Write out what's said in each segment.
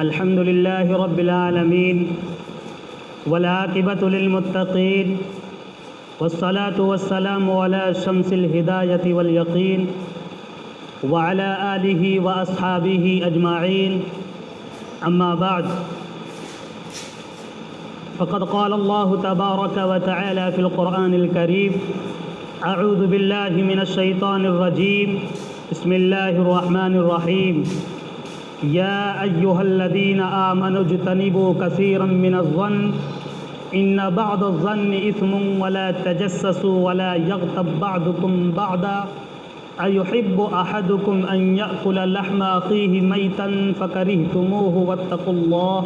الحمد لله رب العالمين والعاقبة للمتقين والصلاة والسلام على شمس الهداية واليقين وعلى آله وأصحابه أجمعين. أما بعد، فقد قال الله تبارك وتعالى في القرآن الكريم: أعوذ بالله من الشيطان الرجيم، بسم الله الرحمن الرحيم. يا أيها الذين آمنوا اجتنبوا كثيرا من الظن إن بعض الظن إثم ولا تجسسوا ولا يغتب بعضكم بعضا أيحب أحدكم أن يأكل لحم أخيه ميتا فكرهتموه واتقوا الله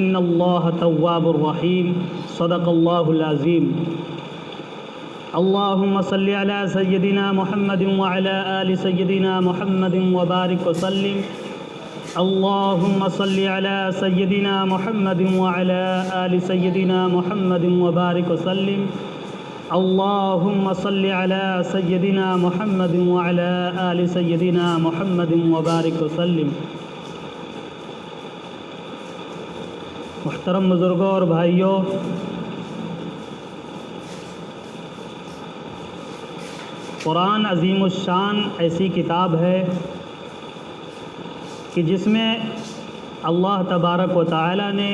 إن الله تواب رحيم. صدق الله العظيم. اللهم صل على سيدنا محمد وعلى آل سيدنا محمد وبارك وسلم. اللهم صل على سيدنا محمد وعلى آل سيدنا محمد وبارك وسلم. اللهم صل على سيدنا محمد وعلى آل سيدنا محمد وبارك وسلم. محترم بزرگوں اور بھائیوں، قرآن عظیم الشان ایسی کتاب ہے کہ جس میں اللہ تبارک و تعالی نے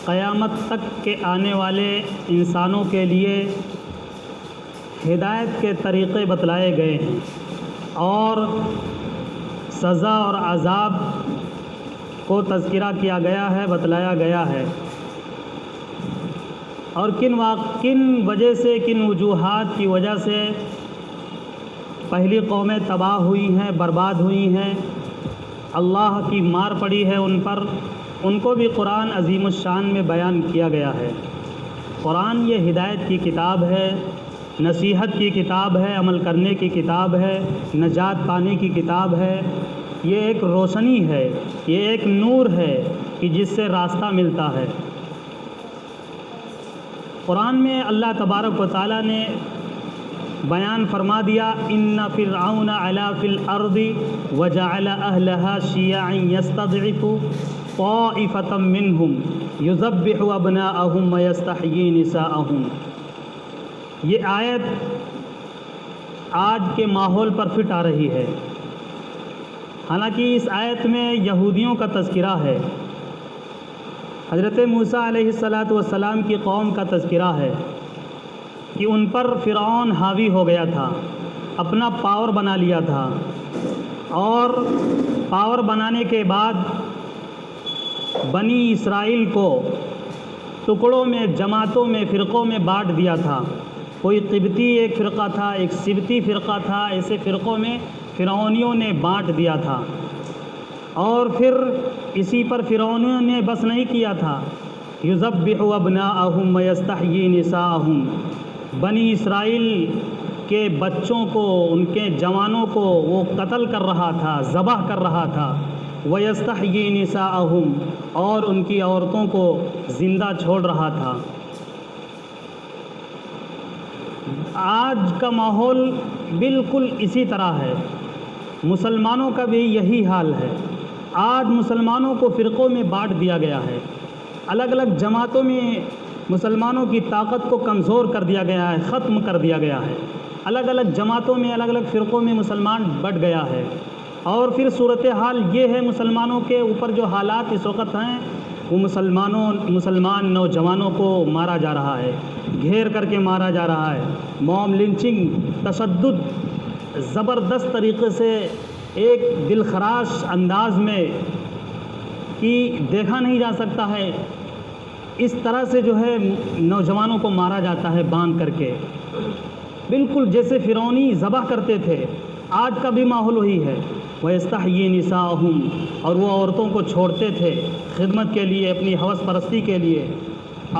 قیامت تک کے آنے والے انسانوں کے لیے ہدایت کے طریقے بتلائے گئے ہیں اور سزا اور عذاب کو تذکرہ کیا گیا ہے، بتلایا گیا ہے، اور کن وجہ سے، کن وجوہات کی وجہ سے پہلی قومیں تباہ ہوئی ہیں، برباد ہوئی ہیں، اللہ کی مار پڑی ہے ان پر، ان کو بھی قرآن عظیم الشان میں بیان کیا گیا ہے. قرآن یہ ہدایت کی کتاب ہے، نصیحت کی کتاب ہے، عمل کرنے کی کتاب ہے، نجات پانے کی کتاب ہے. یہ ایک روشنی ہے، یہ ایک نور ہے کہ جس سے راستہ ملتا ہے. قرآن میں اللہ تبارک و تعالیٰ نے بیان فرما دیا: ان فرعون علا فی الارض وجعل اہلها شیعا یستضعف طائفة منہم یذبح ابناءهم ویستحیی نساءهم. یہ آیت آج کے ماحول پر فٹ آ رہی ہے. حالانکہ اس آیت میں یہودیوں کا تذکرہ ہے، حضرت موسیٰ علیہ السلام کی قوم کا تذکرہ ہے کہ ان پر فرعون حاوی ہو گیا تھا، اپنا پاور بنا لیا تھا، اور پاور بنانے کے بعد بنی اسرائیل کو ٹکڑوں میں، جماعتوں میں، فرقوں میں بانٹ دیا تھا. کوئی قبطی ایک فرقہ تھا، ایک سبتی فرقہ تھا، ایسے فرقوں میں فرعونیوں نے بانٹ دیا تھا. اور پھر اسی پر فرعونیوں نے بس نہیں کیا تھا، یذبح ابناءهم ویستحیی نساءهم. بنی اسرائیل کے بچوں کو، ان کے جوانوں کو وہ قتل کر رہا تھا، ذبح کر رہا تھا. ویستحیی نساءهم، اور ان کی عورتوں کو زندہ چھوڑ رہا تھا. آج کا ماحول بالکل اسی طرح ہے. مسلمانوں کا بھی یہی حال ہے. آج مسلمانوں کو فرقوں میں بانٹ دیا گیا ہے، الگ الگ جماعتوں میں مسلمانوں کی طاقت کو کمزور کر دیا گیا ہے، ختم کر دیا گیا ہے. الگ الگ جماعتوں میں، الگ الگ فرقوں میں مسلمان بٹ گیا ہے. اور پھر صورتحال یہ ہے، مسلمانوں کے اوپر جو حالات اس وقت ہیں، وہ مسلمان نوجوانوں کو مارا جا رہا ہے، گھیر کر کے مارا جا رہا ہے. موب لنچنگ، تشدد زبردست طریقے سے، ایک دلخراش انداز میں کہ دیکھا نہیں جا سکتا ہے. اس طرح سے جو ہے نوجوانوں کو مارا جاتا ہے باندھ کر کے، بالکل جیسے فرعونی ذبح کرتے تھے. آج کا بھی ماحول وہی ہے. ویستحیی نساءهم، اور وہ عورتوں کو چھوڑتے تھے خدمت کے لیے، اپنی ہوس پرستی کے لیے.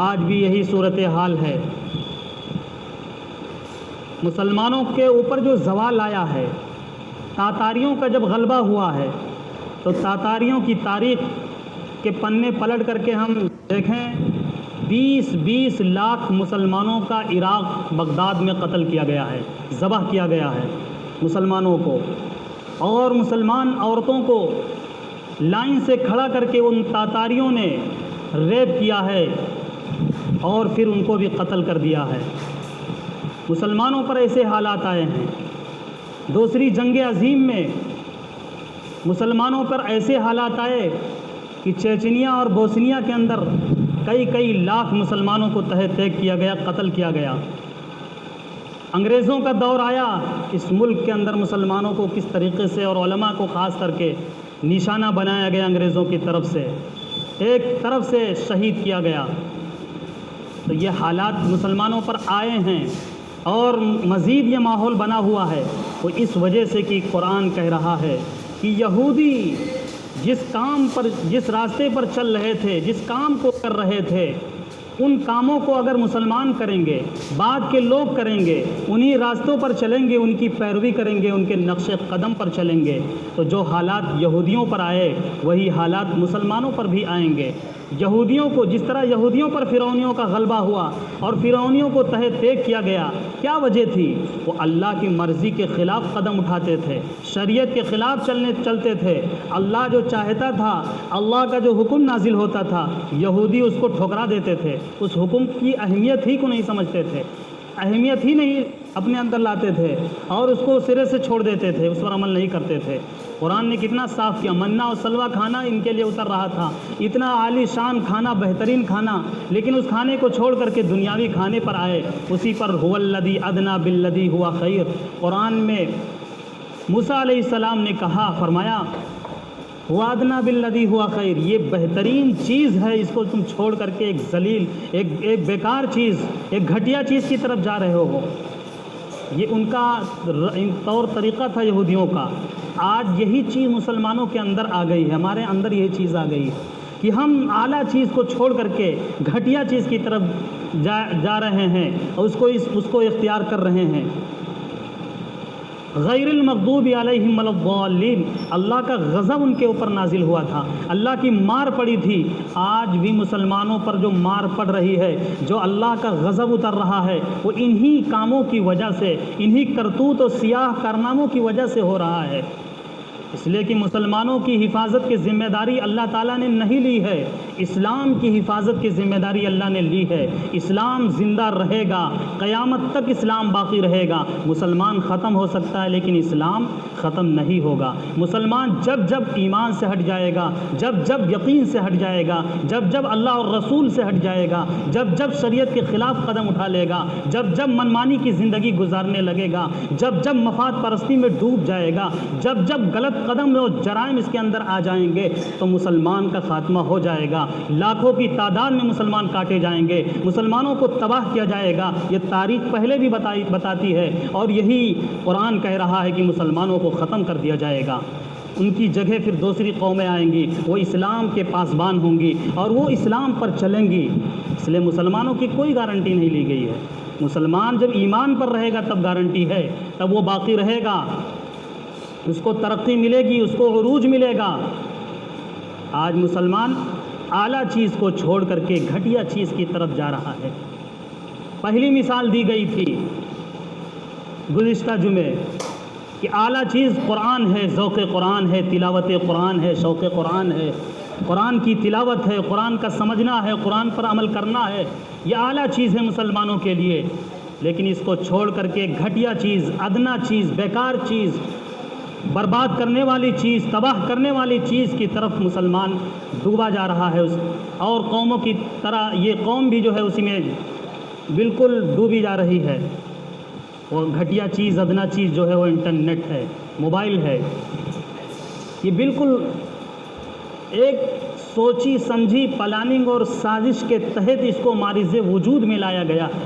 آج بھی یہی صورتحال ہے. مسلمانوں کے اوپر جو زوال آیا ہے، تاتاریوں کا جب غلبہ ہوا ہے، تو تاتاریوں کی تاریخ کے پنے پلٹ کر کے ہم دیکھیں، 20 لاکھ مسلمانوں کا عراق، بغداد میں قتل کیا گیا ہے، ذبح کیا گیا ہے مسلمانوں کو. اور مسلمان عورتوں کو لائن سے کھڑا کر کے ان تاتاریوں نے ریپ کیا ہے اور پھر ان کو بھی قتل کر دیا ہے۔ مسلمانوں پر ایسے حالات آئے ہیں۔ دوسری جنگ عظیم میں مسلمانوں پر ایسے حالات آئے کہ چیچنیا اور بوسنیا کے اندر کئی لاکھ مسلمانوں کو تہہ تیگ کیا گیا، قتل کیا گیا۔ انگریزوں کا دور آیا، اس ملک کے اندر مسلمانوں کو کس طریقے سے اور علماء کو خاص کر کے نشانہ بنایا گیا انگریزوں کی طرف سے، ایک طرف سے شہید کیا گیا۔ تو یہ حالات مسلمانوں پر آئے ہیں اور مزید یہ ماحول بنا ہوا ہے، وہ اس وجہ سے کہ قرآن کہہ رہا ہے کہ یہودی جس راستے پر چل رہے تھے، جس کام کو کر رہے تھے، ان کاموں کو اگر مسلمان کریں گے، بعد کے لوگ کریں گے، انہی راستوں پر چلیں گے، ان کی پیروی کریں گے، ان کے نقش قدم پر چلیں گے، تو جو حالات یہودیوں پر آئے وہی حالات مسلمانوں پر بھی آئیں گے۔ یہودیوں کو جس طرح یہودیوں پر فرعونیوں کا غلبہ ہوا اور فرعونیوں کو تہہ تیگ کیا گیا، کیا وجہ تھی؟ وہ اللہ کی مرضی کے خلاف قدم اٹھاتے تھے، شریعت کے خلاف چلتے تھے۔ اللہ جو چاہتا تھا، اللہ کا جو حکم نازل ہوتا تھا، یہودی اس کو ٹھکرا دیتے تھے، اس حکم کی اہمیت ہی کو نہیں سمجھتے تھے، اہمیت ہی نہیں اپنے اندر لاتے تھے اور اس کو سرے سے چھوڑ دیتے تھے، اس پر عمل نہیں کرتے تھے۔ قرآن نے کتنا صاف کیا، منا اور سلوہ کھانا ان کے لیے اتر رہا تھا، اتنا عالی شان کھانا، بہترین کھانا، لیکن اس کھانے کو چھوڑ کر کے دنیاوی کھانے پر آئے، اسی پر هو الذی ادنی بالذی هو خیر۔ قرآن میں موسیٰ علیہ السلام نے کہا، فرمایا وَأَدْنَا بِالَّذِي هُوَ خَيْرٌ، یہ بہترین چیز ہے، اس کو تم چھوڑ کر کے ایک ذلیل، ایک بیکار چیز، ایک گھٹیا چیز کی طرف جا رہے ہو۔ یہ ان کا طور طریقہ تھا یہودیوں کا۔ آج یہی چیز مسلمانوں کے اندر آ گئی ہے، ہمارے اندر یہی چیز آ گئی ہے کہ ہم اعلیٰ چیز کو چھوڑ کر کے گھٹیا چیز کی طرف جا رہے ہیں اور اس کو اختیار کر رہے ہیں۔ غیر المغضوب علیہم ولا الضالین، اللہ کا غضب ان کے اوپر نازل ہوا تھا، اللہ کی مار پڑی تھی۔ آج بھی مسلمانوں پر جو مار پڑ رہی ہے، جو اللہ کا غضب اتر رہا ہے، وہ انہی کاموں کی وجہ سے، انہی کرتوت و سیاہ کارناموں کی وجہ سے ہو رہا ہے۔ اس لیے کہ مسلمانوں کی حفاظت کی ذمہ داری اللہ تعالیٰ نے نہیں لی ہے، اسلام کی حفاظت کی ذمہ داری اللہ نے لی ہے۔ اسلام زندہ رہے گا، قیامت تک اسلام باقی رہے گا۔ مسلمان ختم ہو سکتا ہے لیکن اسلام ختم نہیں ہوگا۔ مسلمان جب ایمان سے ہٹ جائے گا، جب یقین سے ہٹ جائے گا، جب اللہ اور رسول سے ہٹ جائے گا، جب شریعت کے خلاف قدم اٹھا لے گا، جب منمانی کی زندگی گزارنے لگے گا، جب مفاد پرستی میں ڈوب جائے گا، جب غلط قدم اور جرائم اس کے اندر آ جائیں گے، تو مسلمان کا خاتمہ ہو جائے گا۔ لاکھوں کی تعداد میں مسلمان کاٹے جائیں گے، مسلمانوں کو تباہ کیا جائے گا۔ یہ تاریخ پہلے بھی بتاتی ہے اور یہی قرآن کہہ رہا ہے کہ مسلمانوں کو ختم کر دیا جائے گا۔ ان کی جگہ پھر دوسری قومیں آئیں گی، وہ اسلام کے پاسبان ہوں گی اور وہ اسلام پر چلیں گی۔ اس لیے مسلمانوں کی کوئی گارنٹی نہیں لی گئی ہے۔ مسلمان جب ایمان پر رہے گا تب گارنٹی ہے، تب وہ باقی رہے گا، اس کو ترقی ملے گی، اس کو عروج ملے گا۔ آج مسلمان اعلیٰ چیز کو چھوڑ کر کے گھٹیا چیز کی طرف جا رہا ہے۔ پہلی مثال دی گئی تھی گزشتہ جمعے کہ اعلیٰ چیز قرآن ہے، ذوق قرآن ہے، تلاوت قرآن ہے، شوق قرآن ہے، قرآن کی تلاوت ہے، قرآن کا سمجھنا ہے، قرآن پر عمل کرنا ہے، یہ اعلیٰ چیز ہے مسلمانوں کے لیے۔ لیکن اس کو چھوڑ کر کے گھٹیا چیز، ادنا چیز، بیکار چیز، برباد کرنے والی چیز، تباہ کرنے والی چیز کی طرف مسلمان ڈوبا جا رہا ہے۔ اور قوموں کی طرح یہ قوم بھی جو ہے اسی میں بالکل ڈوبی جا رہی ہے۔ وہ گھٹیا چیز، ادنا چیز جو ہے وہ انٹرنیٹ ہے، موبائل ہے۔ یہ بالکل ایک سوچی سمجھی پلاننگ اور سازش کے تحت اس کو مارز وجود میں لایا گیا ہے،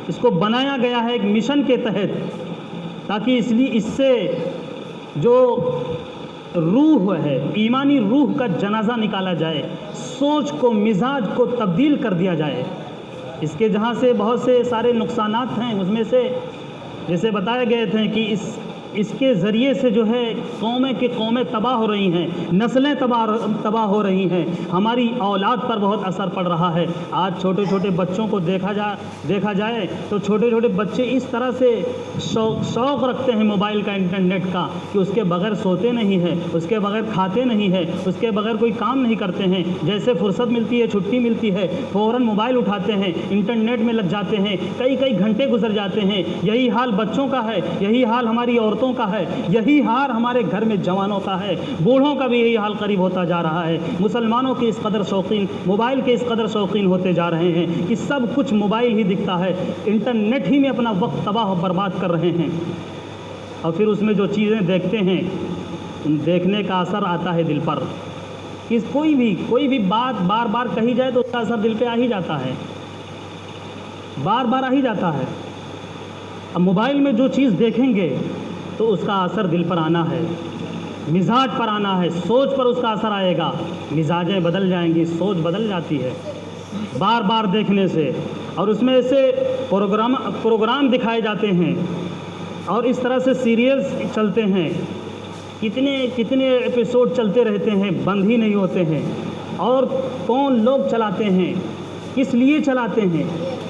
اس کو بنایا گیا ہے ایک مشن کے تحت، تاکہ اس سے جو روح ہے، ایمانی روح کا جنازہ نکالا جائے، سوچ کو، مزاج کو تبدیل کر دیا جائے۔ اس کے جہاں سے بہت سے سارے نقصانات ہیں، اس میں سے جیسے بتائے گئے تھے کہ اس کے ذریعے سے جو ہے قومیں کی قومیں تباہ ہو رہی ہیں، نسلیں تباہ ہو رہی ہیں، ہماری اولاد پر بہت اثر پڑ رہا ہے۔ آج چھوٹے چھوٹے بچوں کو دیکھا جائے تو چھوٹے چھوٹے بچے اس طرح سے شوق رکھتے ہیں موبائل کا، انٹرنیٹ کا، کہ اس کے بغیر سوتے نہیں ہیں، اس کے بغیر کھاتے نہیں ہیں، اس کے بغیر کوئی کام نہیں کرتے ہیں۔ جیسے فرصت ملتی ہے، چھٹی ملتی ہے، فوراً موبائل اٹھاتے ہیں، انٹرنیٹ میں لگ جاتے ہیں، کئی گھنٹے گزر جاتے ہیں۔ یہی حال بچوں کا ہے، یہی حال ہماری عورتوں کا ہے، یہی حال ہمارے گھر میں جوانوں کا ہے، بوڑھوں کا بھی یہی حال قریب ہوتا جا رہا ہے۔ مسلمانوں کے اس قدر شوقین، موبائل کے اس قدر شوقین ہوتے جا رہے ہیں کہ سب کچھ موبائل ہی دکھتا ہے، انٹرنیٹ ہی میں اپنا وقت تباہ و برباد کر رہے ہیں، اور پھر اس میں جو چیزیں دیکھتے ہیں ان دیکھنے کا اثر آتا ہے دل پر۔ کہ کوئی بھی بات بار بار کہی جائے تو اس کا اثر دل پہ آ ہی جاتا ہے، بار بار آ ہی جاتا ہے۔ اب موبائل میں جو چیز دیکھیں گے تو اس کا اثر دل پر آنا ہے، مزاج پر آنا ہے، سوچ پر اس کا اثر آئے گا، مزاجیں بدل جائیں گی، سوچ بدل جاتی ہے بار بار دیکھنے سے۔ اور اس میں ایسے پروگرام دکھائے جاتے ہیں اور اس طرح سے سیریلز چلتے ہیں، کتنے ایپیسوڈ چلتے رہتے ہیں، بند ہی نہیں ہوتے ہیں۔ اور کون لوگ چلاتے ہیں، کس لیے چلاتے ہیں،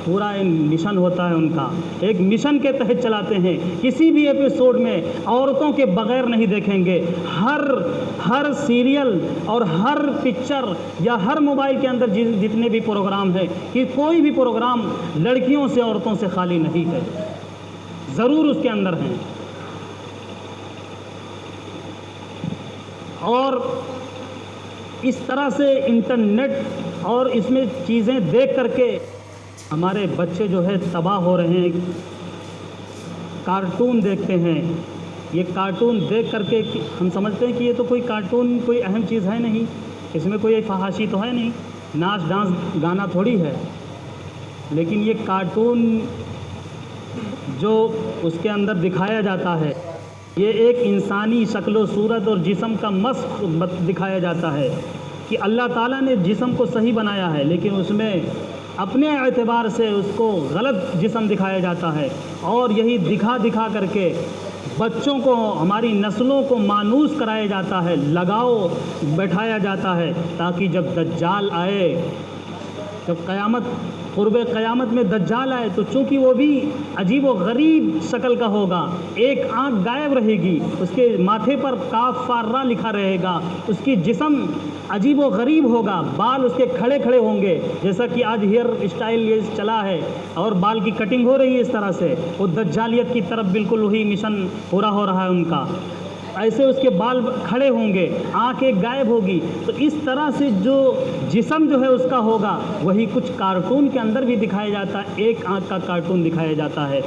پورا مشن ہوتا ہے ان کا، ایک مشن کے تحت چلاتے ہیں۔ کسی بھی ایپیسوڈ میں عورتوں کے بغیر نہیں دیکھیں گے، ہر سیریل اور ہر پکچر یا ہر موبائل کے اندر جتنے بھی پروگرام ہیں، کہ کوئی بھی پروگرام لڑکیوں سے عورتوں سے خالی نہیں ہے، ضرور اس کے اندر ہیں۔ اور اس طرح سے انٹرنیٹ اور اس میں چیزیں دیکھ کر کے ہمارے بچے جو ہے تباہ ہو رہے ہیں۔ کارٹون دیکھتے ہیں، یہ کارٹون دیکھ کر کے ہم سمجھتے ہیں کہ یہ تو کوئی کارٹون کوئی اہم چیز ہے نہیں، اس میں کوئی فحاشی تو ہے نہیں، ناچ ڈانس گانا تھوڑی ہے، لیکن یہ کارٹون جو اس کے اندر دکھایا جاتا ہے یہ ایک انسانی شکل و صورت اور جسم کا مسخ دکھایا جاتا ہے کہ اللہ تعالیٰ نے جسم کو صحیح بنایا ہے، لیکن اس میں اپنے اعتبار سے اس کو غلط جسم دکھایا جاتا ہے، اور یہی دکھا کر کے بچوں کو، ہماری نسلوں کو مانوس کرایا جاتا ہے، لگاؤ بیٹھایا جاتا ہے، تاکہ جب دجال آئے، جب قرب قیامت میں دجال آئے تو چونکہ وہ بھی عجیب و غریب شکل کا ہوگا، ایک آنکھ غائب رہے گی، اس کے ماتھے پر کاف فارہ لکھا رہے گا، اس کی جسم عجیب و غریب ہوگا، بال اس کے کھڑے ہوں گے، جیسا کہ آج ہیئر اسٹائل یہ چلا ہے اور بال کی کٹنگ ہو رہی ہے، اس طرح سے وہ دجالیت کی طرف بالکل وہی مشن پورا ہو رہا ہے ان کا، ایسے اس کے بال کھڑے ہوں گے، آنکھ ایک غائب ہوگی۔ تو اس طرح سے جو جسم جو ہے اس کا ہوگا، وہی کچھ کارٹون کے اندر بھی دکھایا جاتا ہے، ایک آنکھ کا کارٹون دکھایا جاتا ہے۔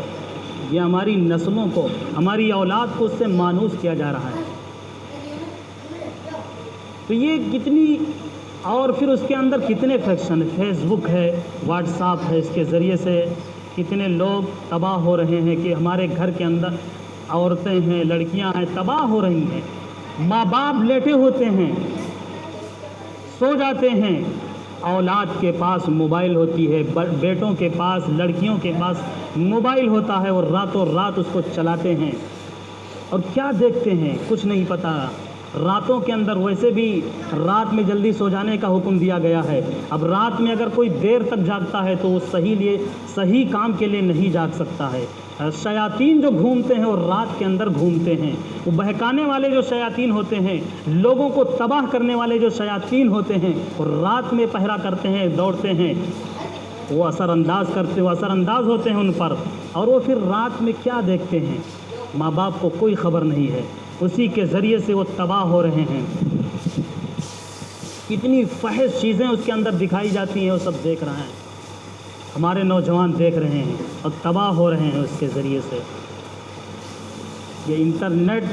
یہ ہماری نسلوں کو، ہماری اولاد کو اس سے مانوس کیا جا رہا ہے۔ تو یہ کتنی، اور پھر اس کے اندر کتنے فیکشن، فیس بک ہے، واٹس ایپ ہے، اس کے ذریعے سے کتنے لوگ تباہ ہو رہے ہیں کہ ہمارے گھر کے اندر عورتیں ہیں، لڑکیاں ہیں، تباہ ہو رہی ہیں، ماں باپ لیٹے ہوتے ہیں، سو جاتے ہیں، اولاد کے پاس موبائل ہوتی ہے، بیٹوں کے پاس، لڑکیوں کے پاس موبائل ہوتا ہے، اور راتوں رات اس کو چلاتے ہیں، اور کیا دیکھتے ہیں کچھ نہیں پتہ۔ راتوں کے اندر ویسے بھی رات میں جلدی سو جانے کا حکم دیا گیا ہے، اب رات میں اگر کوئی دیر تک جاگتا ہے تو وہ صحیح کام کے لیے نہیں جاگ سکتا ہے۔ شیاطین جو گھومتے ہیں اور رات کے اندر گھومتے ہیں، وہ بہکانے والے جو شیاطین ہوتے ہیں، لوگوں کو تباہ کرنے والے جو شیاطین ہوتے ہیں، اور رات میں پہرا کرتے ہیں، دوڑتے ہیں، وہ اثر انداز ہوتے ہیں ان پر، اور وہ پھر رات میں کیا دیکھتے ہیں ماں باپ کو کوئی خبر نہیں ہے، اسی کے ذریعے سے وہ تباہ ہو رہے ہیں۔ کتنی فحش چیزیں اس کے اندر دکھائی جاتی ہیں، وہ سب دیکھ رہے ہیں، ہمارے نوجوان دیکھ رہے ہیں اور تباہ ہو رہے ہیں اس کے ذریعے سے۔ یہ انٹرنیٹ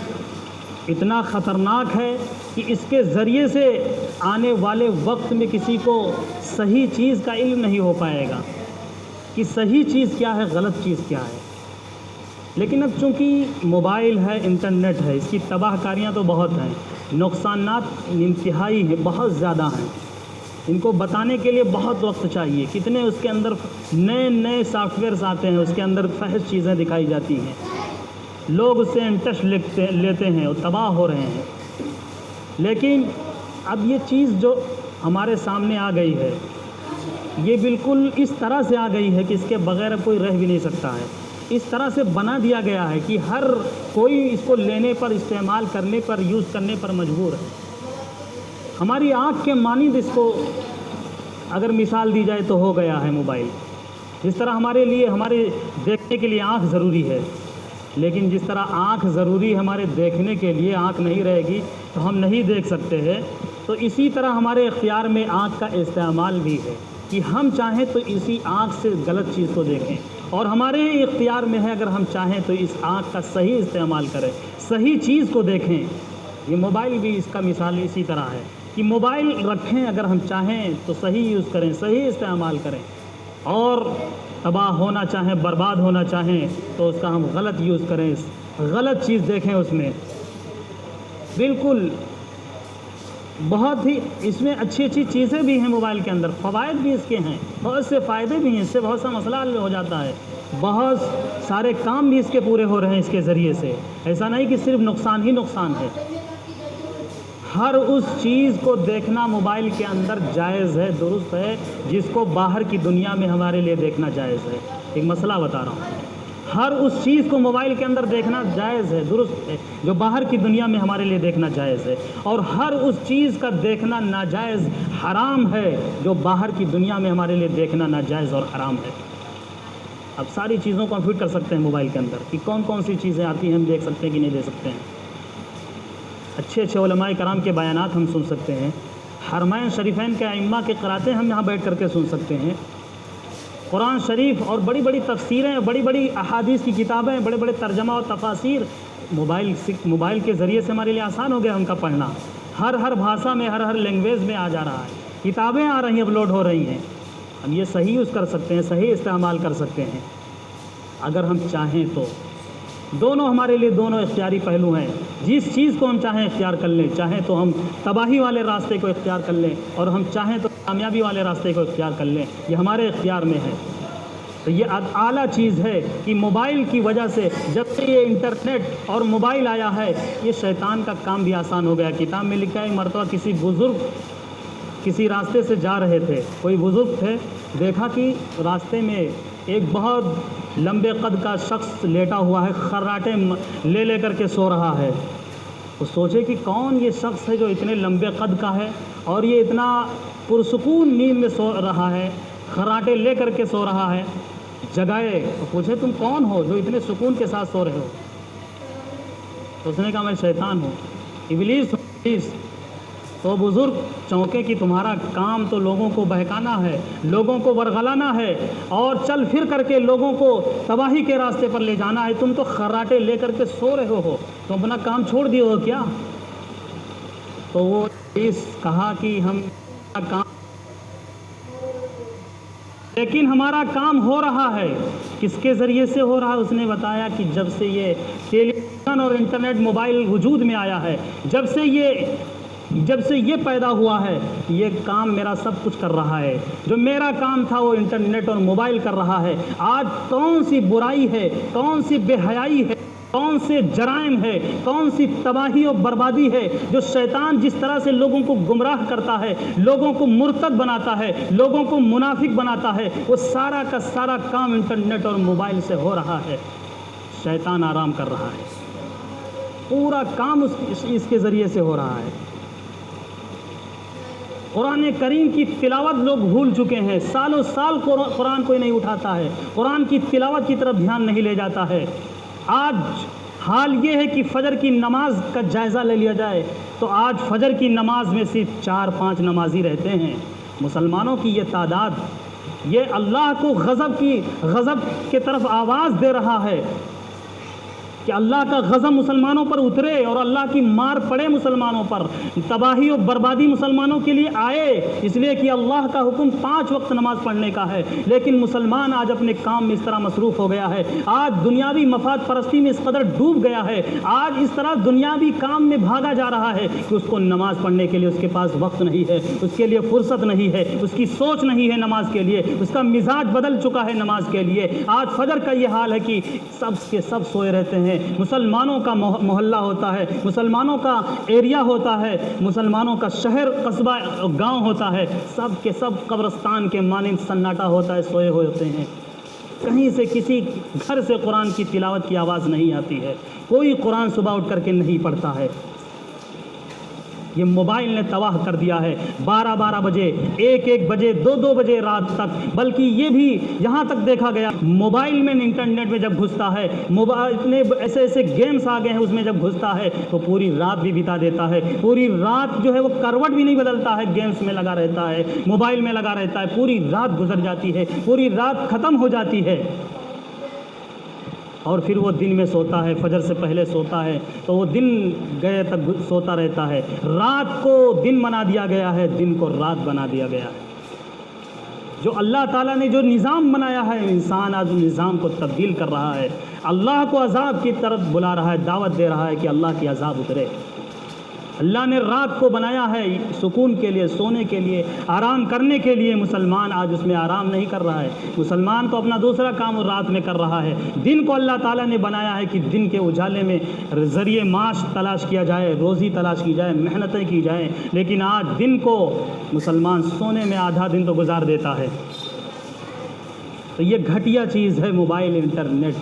اتنا خطرناک ہے کہ اس کے ذریعے سے آنے والے وقت میں کسی کو صحیح چیز کا علم نہیں ہو پائے گا کہ صحیح چیز کیا ہے، غلط چیز کیا ہے۔ لیکن اب چونکہ موبائل ہے، انٹرنیٹ ہے، اس کی تباہ کاریاں تو بہت ہیں، نقصانات انتہائی ہیں، بہت زیادہ ہیں، ان کو بتانے کے لیے بہت وقت چاہیے۔ کتنے اس کے اندر نئے سافٹ ویئرز آتے ہیں، اس کے اندر فحش چیزیں دکھائی جاتی ہیں، لوگ اس سے انٹرسٹ لیتے ہیں اور تباہ ہو رہے ہیں۔ لیکن اب یہ چیز جو ہمارے سامنے آ گئی ہے یہ بالکل اس طرح سے آ گئی ہے کہ اس کے بغیر اب کوئی رہ بھی نہیں سکتا ہے۔ اس طرح سے بنا دیا گیا ہے کہ ہر کوئی اس کو لینے پر، استعمال کرنے پر، یوز کرنے پر مجبور ہے۔ ہماری آنکھ کے مانند اس کو اگر مثال دی جائے تو ہو گیا ہے موبائل۔ جس طرح ہمارے لیے، ہمارے دیکھنے کے لیے آنکھ ضروری ہے، لیکن جس طرح آنکھ ضروری ہے ہمارے دیکھنے کے لیے، آنکھ نہیں رہے گی تو ہم نہیں دیکھ سکتے ہیں، تو اسی طرح ہمارے اختیار میں آنکھ کا استعمال بھی ہے کہ ہم چاہیں تو اسی آنکھ سے غلط چیز کو دیکھیں، اور ہمارے اختیار میں ہے اگر ہم چاہیں تو اس آنکھ کا صحیح استعمال کریں، صحیح چیز کو دیکھیں۔ یہ موبائل بھی اس کا مثال اسی طرح ہے کہ موبائل رکھیں، اگر ہم چاہیں تو صحیح یوز کریں، صحیح استعمال کریں، اور تباہ ہونا چاہیں، برباد ہونا چاہیں تو اس کا ہم غلط یوز کریں، غلط چیز دیکھیں اس میں۔ بالکل بہت ہی اس میں اچھی اچھی چیزیں بھی ہیں موبائل کے اندر، فوائد بھی اس کے ہیں، بہت سے فائدے بھی ہیں، اس سے بہت سا مسئلہ حل ہو جاتا ہے، بہت سارے کام بھی اس کے پورے ہو رہے ہیں اس کے ذریعے سے۔ ایسا نہیں کہ صرف نقصان ہی نقصان ہے، ہر اس چیز کو دیکھنا موبائل کے اندر جائز ہے، درست ہے، جس کو باہر کی دنیا میں ہمارے لیے دیکھنا جائز ہے۔ ایک مسئلہ بتا رہا ہوں، ہر اس چیز کو موبائل کے اندر دیکھنا جائز ہے، درست ہے، جو باہر کی دنیا میں ہمارے لیے دیکھنا جائز ہے، اور ہر اس چیز کا دیکھنا ناجائز حرام ہے، جو باہر کی دنیا میں ہمارے لیے دیکھنا ناجائز اور حرام ہے۔ اب ساری چیزوں کو ہم فٹ کر سکتے ہیں موبائل کے اندر کہ کون کون سی چیزیں آتی ہیں، ہم دیکھ سکتے ہیں کہ نہیں دیکھ سکتے ہیں۔ اچھے اچھے علماء کرام کے بیانات ہم سن سکتے ہیں، حرمین شریفین کے ائمہ کے قراتیں ہم یہاں بیٹھ کر کے سن سکتے ہیں، قرآن شریف اور بڑی بڑی تفسیریں، بڑی بڑی احادیث کی کتابیں، بڑے بڑے ترجمہ اور تفاسیر موبائل کے ذریعے سے ہمارے لیے آسان ہو گیا ان کا پڑھنا، ہر بھاشا میں، ہر لینگویج میں آ جا رہا ہے، کتابیں آ رہی ہیں، اپلوڈ ہو رہی ہیں، ہم یہ صحیح یوز کر سکتے ہیں، صحیح استعمال کر سکتے ہیں اگر ہم چاہیں تو۔ دونوں ہمارے لیے دونوں اختیاری پہلو ہیں، جس چیز کو ہم چاہیں اختیار کر لیں، چاہیں تو ہم تباہی والے راستے کو اختیار کر لیں، اور ہم چاہیں تو کامیابی والے راستے کو اختیار کر لیں، یہ ہمارے اختیار میں ہے۔ تو یہ اعلیٰ چیز ہے کہ موبائل کی وجہ سے، جب سے یہ انٹرنیٹ اور موبائل آیا ہے، یہ شیطان کا کام بھی آسان ہو گیا۔ کتاب میں لکھا ہے، مرتبہ کسی بزرگ کسی راستے سے جا رہے تھے، کوئی بزرگ تھے، دیکھا کہ راستے میں ایک بہت لمبے قد کا شخص لیٹا ہوا ہے، خراٹے لے کر کے سو رہا ہے۔ وہ سوچے کہ کون یہ شخص ہے جو اتنے لمبے قد کا ہے اور یہ اتنا پرسکون نیند میں سو رہا ہے، خراٹے لے کر کے سو رہا ہے۔ جگائے تو پوچھے، تم کون ہو جو اتنے سکون کے ساتھ سو رہے ہو؟ تو اس نے کہا، میں شیطان ہوں، ابلیس ہوں، ابلیس۔ تو بزرگ چونکے کہ تمہارا کام تو لوگوں کو بہکانا ہے، لوگوں کو ورغلانا ہے، اور چل پھر کر کے لوگوں کو تباہی کے راستے پر لے جانا ہے، تم تو خراٹے لے کر کے سو رہے ہو، تم اپنا کام چھوڑ دیے ہو کیا؟ تو وہ کہا کہ ہم کام، لیکن ہمارا کام ہو رہا ہے، کس کے ذریعے سے ہو رہا ہے؟ اس نے بتایا کہ جب سے یہ ٹیلی ویژن اور انٹرنیٹ موبائل وجود میں آیا ہے، جب سے یہ پیدا ہوا ہے، یہ کام میرا سب کچھ کر رہا ہے، جو میرا کام تھا وہ انٹرنیٹ اور موبائل کر رہا ہے۔ آج کون سی برائی ہے، کون سی بے حیائی ہے، کون سے جرائم ہے، کون سی تباہی اور بربادی ہے، جو شیطان جس طرح سے لوگوں کو گمراہ کرتا ہے، لوگوں کو مرتد بناتا ہے، لوگوں کو منافق بناتا ہے، وہ سارا کا سارا کام انٹرنیٹ اور موبائل سے ہو رہا ہے۔ شیطان آرام کر رہا ہے، پورا کام اس کے ذریعے سے ہو رہا ہے۔ قرآن کریم کی تلاوت لوگ بھول چکے ہیں، سالوں سال قرآن کوئی نہیں اٹھاتا ہے، قرآن کی تلاوت کی طرف دھیان نہیں لے جاتا ہے۔ آج حال یہ ہے کہ فجر کی نماز کا جائزہ لے لیا جائے تو آج فجر کی نماز میں صرف 4-5 نمازی رہتے ہیں۔ مسلمانوں کی یہ تعداد، یہ اللہ کو غضب کی طرف آواز دے رہا ہے کہ اللہ کا غضب مسلمانوں پر اترے اور اللہ کی مار پڑے مسلمانوں پر، تباہی اور بربادی مسلمانوں کے لیے آئے، اس لیے کہ اللہ کا حکم 5 وقت نماز پڑھنے کا ہے، لیکن مسلمان آج اپنے کام میں اس طرح مصروف ہو گیا ہے، آج دنیاوی مفاد پرستی میں اس قدر ڈوب گیا ہے، آج اس طرح دنیاوی کام میں بھاگا جا رہا ہے کہ اس کو نماز پڑھنے کے لیے اس کے پاس وقت نہیں ہے، اس کے لیے فرصت نہیں ہے، اس کی سوچ نہیں ہے نماز کے لیے، اس کا مزاج بدل چکا ہے نماز کے لیے۔ آج فجر کا یہ حال ہے کہ سب کے سب سوئے رہتے ہیں، ہیں، مسلمانوں کا محلہ ہوتا ہے، مسلمانوں کا ایریا ہوتا ہے، مسلمانوں کا شہر قصبہ گاؤں ہوتا ہے، سب کے سب قبرستان کے مانند سناٹا ہوتا ہے، سوئے ہوئے ہوتے ہیں، کہیں سے کسی گھر سے قرآن کی تلاوت کی آواز نہیں آتی ہے، کوئی قرآن صبح اٹھ کر کے نہیں پڑھتا ہے۔ یہ موبائل نے تباہ کر دیا ہے، 12 بجے، 1 بجے، 2 بجے رات تک، بلکہ یہ بھی یہاں تک دیکھا گیا موبائل میں انٹرنیٹ میں جب گھستا ہے، موبائل اتنے ایسے گیمز آ گئے ہیں، اس میں جب گھستا ہے تو پوری رات بھی بتا دیتا ہے، پوری رات جو ہے وہ کروٹ بھی نہیں بدلتا ہے، گیمز میں لگا رہتا ہے، موبائل میں لگا رہتا ہے، پوری رات گزر جاتی ہے، پوری رات ختم ہو جاتی ہے، اور پھر وہ دن میں سوتا ہے، فجر سے پہلے سوتا ہے تو وہ دن گئے تک سوتا رہتا ہے۔ رات کو دن بنا دیا گیا ہے، دن کو رات بنا دیا گیا ہے۔ جو اللہ تعالیٰ نے جو نظام بنایا ہے، انسان آج اس نظام کو تبدیل کر رہا ہے، اللہ کو عذاب کی طرف بلا رہا ہے، دعوت دے رہا ہے کہ اللہ کی عذاب اترے۔ اللہ نے رات کو بنایا ہے سکون کے لیے، سونے کے لیے، آرام کرنے کے لیے، مسلمان آج اس میں آرام نہیں کر رہا ہے، مسلمان تو اپنا دوسرا کام رات میں کر رہا ہے۔ دن کو اللہ تعالیٰ نے بنایا ہے کہ دن کے اجالے میں ذریعے معاش تلاش کیا جائے، روزی تلاش کی جائے، محنتیں کی جائیں، لیکن آج دن کو مسلمان سونے میں آدھا دن تو گزار دیتا ہے۔ تو یہ گھٹیا چیز ہے موبائل، انٹرنیٹ،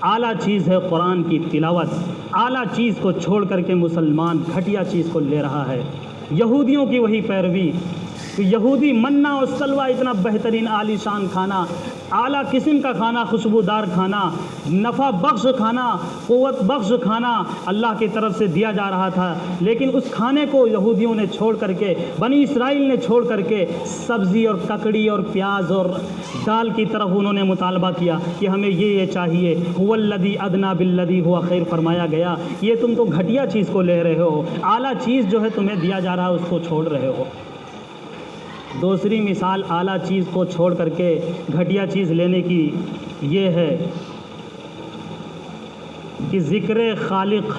اعلیٰ چیز ہے قرآن کی تلاوت۔ اعلیٰ چیز کو چھوڑ کر کے مسلمان گھٹیا چیز کو لے رہا ہے، یہودیوں کی وہی پیروی کہ یہودی منا اور سلوہ اتنا بہترین عالی شان کھانا، اعلیٰ قسم کا کھانا، خوشبودار کھانا، نفع بخش کھانا، قوت بخش کھانا اللہ کی طرف سے دیا جا رہا تھا، لیکن اس کھانے کو یہودیوں نے چھوڑ کر کے، بنی اسرائیل نے چھوڑ کر کے سبزی اور ککڑی اور پیاز اور دال کی طرف انہوں نے مطالبہ کیا کہ ہمیں یہ چاہیے۔ هو الذی ادنی بالذی هو خیر فرمایا گیا، یہ تم تو گھٹیا چیز کو لے رہے ہو، اعلیٰ چیز جو ہے تمہیں دیا جا رہا ہے اس کو چھوڑ رہے ہو۔ دوسری مثال اعلیٰ چیز کو چھوڑ کر کے گھٹیا چیز لینے کی یہ ہے کہ ذکر خالق،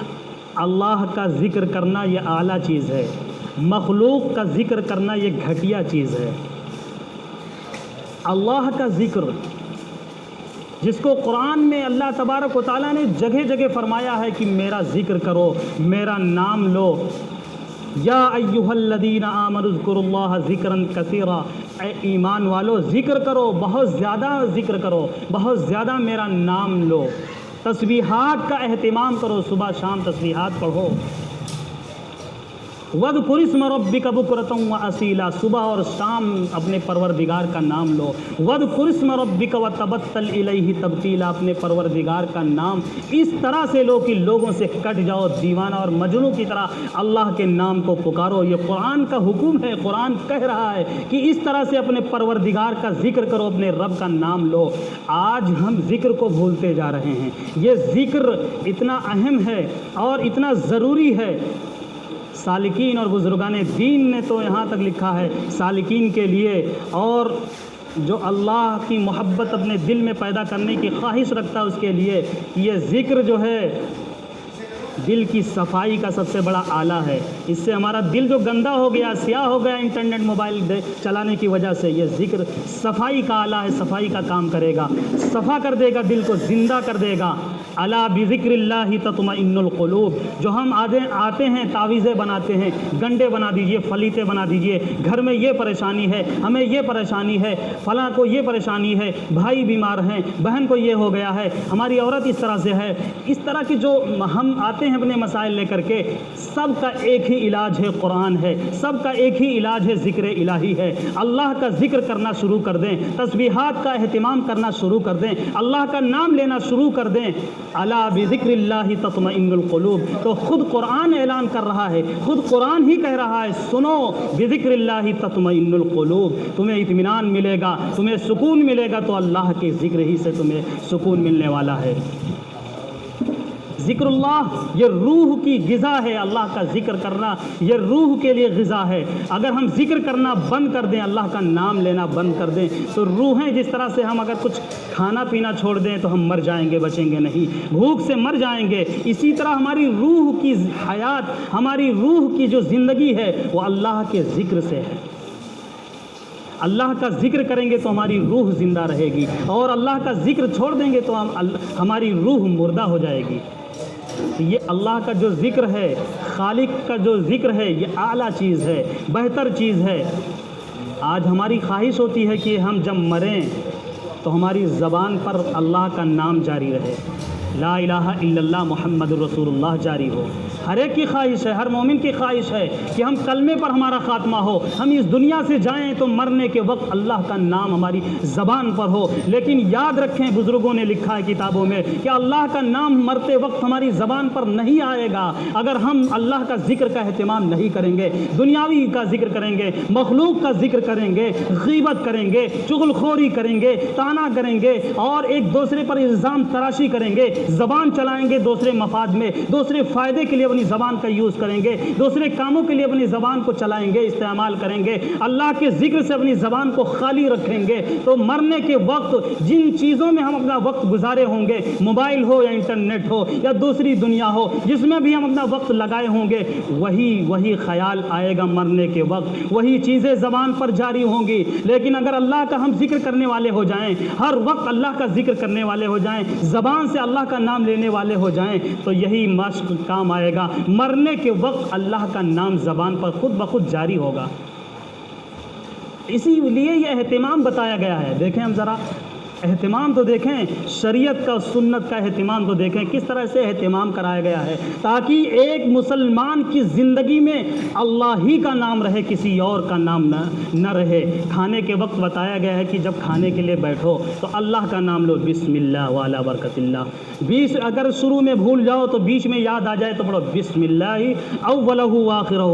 اللہ کا ذکر کرنا یہ اعلیٰ چیز ہے، مخلوق کا ذکر کرنا یہ گھٹیا چیز ہے۔ اللہ کا ذکر جس کو قرآن میں اللہ تبارک و تعالیٰ نے جگہ جگہ فرمایا ہے کہ میرا ذکر کرو، میرا نام لو، یا ایھا الذین آمنوا اذکروا اللہ ذکرا کثیرا، اے ایمان والو ذکر کرو، بہت زیادہ ذکر کرو، بہت زیادہ میرا نام لو، تسبیحات کا اہتمام کرو، صبح شام تسبیحات پڑھو۔ وَاذْكُرِ اسْمَ رَبِّكَ بُكْرَةً وَأَصِيلًا، صبح اور شام اپنے پروردگار کا نام لو۔ وَاذْكُرِ اسْمَ رَبِّكَ وَتَبَتَّلْ إِلَيْهِ تَبْتِيلًا، اپنے پروردگار کا نام اس طرح سے لو کہ لوگوں سے کٹ جاؤ، دیوانہ اور مجنوں کی طرح اللہ کے نام کو پکارو۔ یہ قرآن کا حکم ہے، قرآن کہہ رہا ہے کہ اس طرح سے اپنے پروردگار کا ذکر کرو، اپنے رب کا نام لو۔ آج ہم ذکر کو بھولتے جا رہے ہیں۔ یہ ذکر اتنا اہم ہے اور اتنا ضروری ہے۔ سالکین اور بزرگان دین نے تو یہاں تک لکھا ہے سالکین کے لیے، اور جو اللہ کی محبت اپنے دل میں پیدا کرنے کی خواہش رکھتا ہے اس کے لیے، یہ ذکر جو ہے دل کی صفائی کا سب سے بڑا آلہ ہے۔ اس سے ہمارا دل جو گندا ہو گیا، سیاہ ہو گیا انٹرنیٹ موبائل چلانے کی وجہ سے، یہ ذکر صفائی کا آلہ ہے، صفائی کا کام کرے گا، صفا کر دے گا، دل کو زندہ کر دے گا۔ الا بذکر اللہ تطمئن القلوب، جو ہم آتے ہیں تعویذیں بناتے ہیں، گنڈے بنا دیجئے، فلیتے بنا دیجئے، گھر میں یہ پریشانی ہے، ہمیں یہ پریشانی ہے، فلاں کو یہ پریشانی ہے، بھائی بیمار ہیں، بہن کو یہ ہو گیا ہے، ہماری عورت اس طرح سے ہے، اس طرح کی جو ہم آتے ہیں اپنے مسائل لے کر کے، سب کا ایک ہی علاج ہے، قرآن ہے، سب کا ایک ہی علاج ہے، ذکر الہی ہے۔ اللہ کا ذکر کرنا شروع کر دیں، تسبیحات کا اہتمام کرنا شروع کر دیں، اللہ کا نام لینا شروع کر دیں۔ الا بذکر اللہ تطمئن القلوب، تو خود قرآن اعلان کر رہا ہے، خود قرآن ہی کہہ رہا ہے، سنو بذکر اللہ تطمئن القلوب، تمہیں اطمینان ملے گا، تمہیں سکون ملے گا، تو اللہ کے ذکر ہی سے تمہیں سکون ملنے والا ہے۔ ذکر اللہ یہ روح کی غذا ہے، اللہ کا ذکر کرنا یہ روح کے لیے غذا ہے۔ اگر ہم ذکر کرنا بند کر دیں، اللہ کا نام لینا بند کر دیں، تو روحیں جس طرح سے ہم اگر کچھ کھانا پینا چھوڑ دیں تو ہم مر جائیں گے، بچیں گے نہیں، بھوک سے مر جائیں گے، اسی طرح ہماری روح کی حیات، ہماری روح کی جو زندگی ہے وہ اللہ کے ذکر سے ہے۔ اللہ کا ذکر کریں گے تو ہماری روح زندہ رہے گی، اور اللہ کا ذکر چھوڑ دیں گے تو ہماری روح مردہ ہو جائے گی۔ یہ اللہ کا جو ذکر ہے، خالق کا جو ذکر ہے، یہ اعلیٰ چیز ہے، بہتر چیز ہے۔ آج ہماری خواہش ہوتی ہے کہ ہم جب مریں تو ہماری زبان پر اللہ کا نام جاری رہے، لا الہ الا اللہ محمد الرسول اللہ جاری ہو۔ ہر ایک کی خواہش ہے، ہر مومن کی خواہش ہے کہ ہم کلمے پر ہمارا خاتمہ ہو، ہم اس دنیا سے جائیں تو مرنے کے وقت اللہ کا نام ہماری زبان پر ہو۔ لیکن یاد رکھیں، بزرگوں نے لکھا ہے کتابوں میں کہ اللہ کا نام مرتے وقت ہماری زبان پر نہیں آئے گا اگر ہم اللہ کا ذکر کا اہتمام نہیں کریں گے، دنیاوی کا ذکر کریں گے، مخلوق کا ذکر کریں گے، غیبت کریں گے، چغل خوری کریں گے، تانا کریں گے اور ایک دوسرے پر الزام تراشی کریں گے، زبان چلائیں گے دوسرے مفاد میں، دوسرے فائدے کے لیے اپنی زبان کا یوز کریں گے، دوسرے کاموں کے لیے اپنی زبان کو چلائیں گے، استعمال کریں گے، اللہ کے ذکر سے اپنی زبان کو خالی رکھیں گے، تو مرنے کے وقت جن چیزوں میں ہم اپنا وقت گزارے ہوں گے، موبائل ہو یا انٹرنیٹ ہو یا دوسری دنیا ہو، جس میں بھی ہم اپنا وقت لگائے ہوں گے، وہی خیال آئے گا مرنے کے وقت، وہی چیزیں زبان پر جاری ہوں گی۔ لیکن اگر اللہ کا ہم ذکر کرنے والے ہو جائیں، ہر وقت اللہ کا ذکر کرنے والے ہو جائیں، زبان سے اللہ کا نام لینے والے ہو جائیں، تو یہی مشق کام آئے گا۔ مرنے کے وقت اللہ کا نام زبان پر خود بخود جاری ہوگا۔ اسی لیے یہ اہتمام بتایا گیا ہے۔ دیکھیں ہم ذرا اہتمام تو دیکھیں، شریعت کا سنت کا اہتمام تو دیکھیں کس طرح سے اہتمام کرایا گیا ہے، تاکہ ایک مسلمان کی زندگی میں اللہ ہی کا نام رہے، کسی اور کا نام نہ رہے۔ کھانے کے وقت بتایا گیا ہے کہ جب کھانے کے لیے بیٹھو تو اللہ کا نام لو، بسم اللہ وعلی برکت اللہ۔ اگر شروع میں بھول جاؤ تو بیچ میں یاد آ جائے تو پڑھو بسم اللہ اولہ وآخرہ۔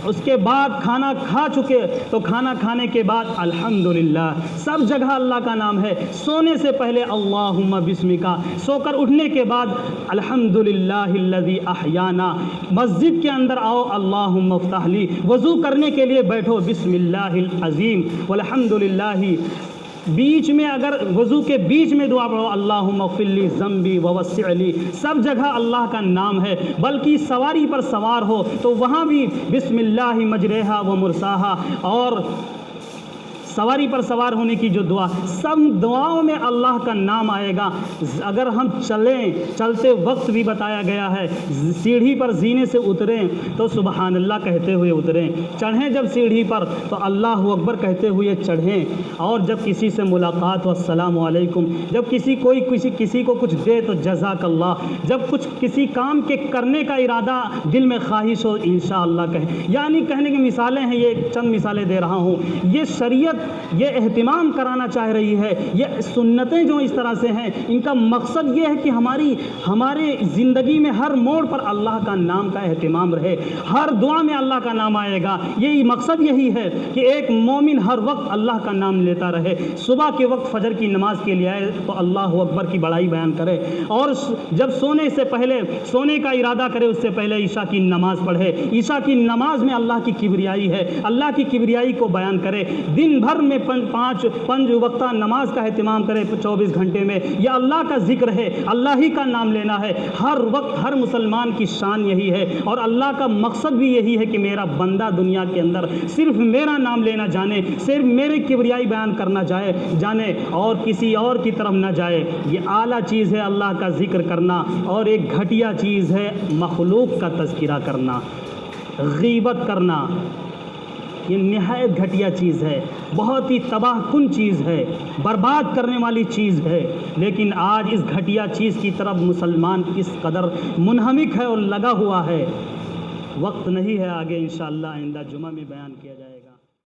اس کے بعد کھانا کھا چکے تو کھانا کھانے کے بعد الحمدللہ، سب جگہ اللہ کا نام ہے۔ سونے سے پہلے اللہم بسمکا، سو کر اٹھنے کے بعد الحمدللہ الذی احیانا، مسجد کے اندر آؤ اللہم افتح لی، وضو کرنے کے لیے بیٹھو بسم اللہ العظیم والحمدللہ۔ بیچ میں اگر وضو کے بیچ میں دعا پڑھو اللہم اغفر لی ذنبی ووسع لی، سب جگہ اللہ کا نام ہے۔ بلکہ سواری پر سوار ہو تو وہاں بھی بسم اللہ مجریہا و مرساہا، اور سواری پر سوار ہونے کی جو دعا، سب دعاؤں میں اللہ کا نام آئے گا۔ اگر ہم چلتے وقت بھی بتایا گیا ہے، سیڑھی پر زینے سے اتریں تو سبحان اللہ کہتے ہوئے اتریں، چڑھیں جب سیڑھی پر تو اللہ اکبر کہتے ہوئے چڑھیں، اور جب کسی سے ملاقات ہو السلام علیکم، جب کسی کو کچھ دے تو جزاک اللہ، جب کچھ کسی کام کے کرنے کا ارادہ دل میں خواہش ہو انشاءاللہ کہیں۔ یعنی کہنے کی مثالیں ہیں، یہ چند مثالیں دے رہا ہوں۔ یہ شریعت یہ اہتمام کرانا چاہ رہی ہے، یہ سنتیں جو اس طرح سے ہیں، ان کا مقصد یہ ہے کہ ہمارے زندگی میں ہر موڑ پر اللہ کا نام کا اہتمام رہے، ہر دعا میں اللہ کا نام آئے گا۔ یہی مقصد یہی ہے کہ ایک مومن ہر وقت اللہ کا نام لیتا رہے، صبح کے وقت فجر کی نماز کے لیے آئے تو اللہ اکبر کی بڑائی بیان کرے، اور جب سونے سے پہلے سونے کا ارادہ کرے اس سے پہلے عشاء کی نماز پڑھے، عشاء کی نماز میں اللہ کی کبریائی ہے، اللہ کی کبریائی کو بیان کرے، دن بھر میں پانچ وقتہ نماز کا اہتمام کرے 24 گھنٹے میں، یہ اللہ کا ذکر ہے، اللہ ہی کا نام لینا ہے ہر وقت۔ ہر مسلمان کی شان یہی ہے، اور اللہ کا مقصد بھی یہی ہے کہ میرا بندہ دنیا کے اندر صرف میرا نام لینا جانے، صرف میرے کبریائی بیان کرنا جانے اور کسی اور کی طرف نہ جائے۔ یہ اعلیٰ چیز ہے اللہ کا ذکر کرنا، اور ایک گھٹیا چیز ہے مخلوق کا تذکرہ کرنا، غیبت کرنا۔ یہ نہایت گھٹیا چیز ہے، بہت ہی تباہ کن چیز ہے، برباد کرنے والی چیز ہے۔ لیکن آج اس گھٹیا چیز کی طرف مسلمان کس قدر منہمک ہے اور لگا ہوا ہے۔ وقت نہیں ہے، آگے انشاءاللہ آئندہ جمعہ میں بیان کیا جائے گا۔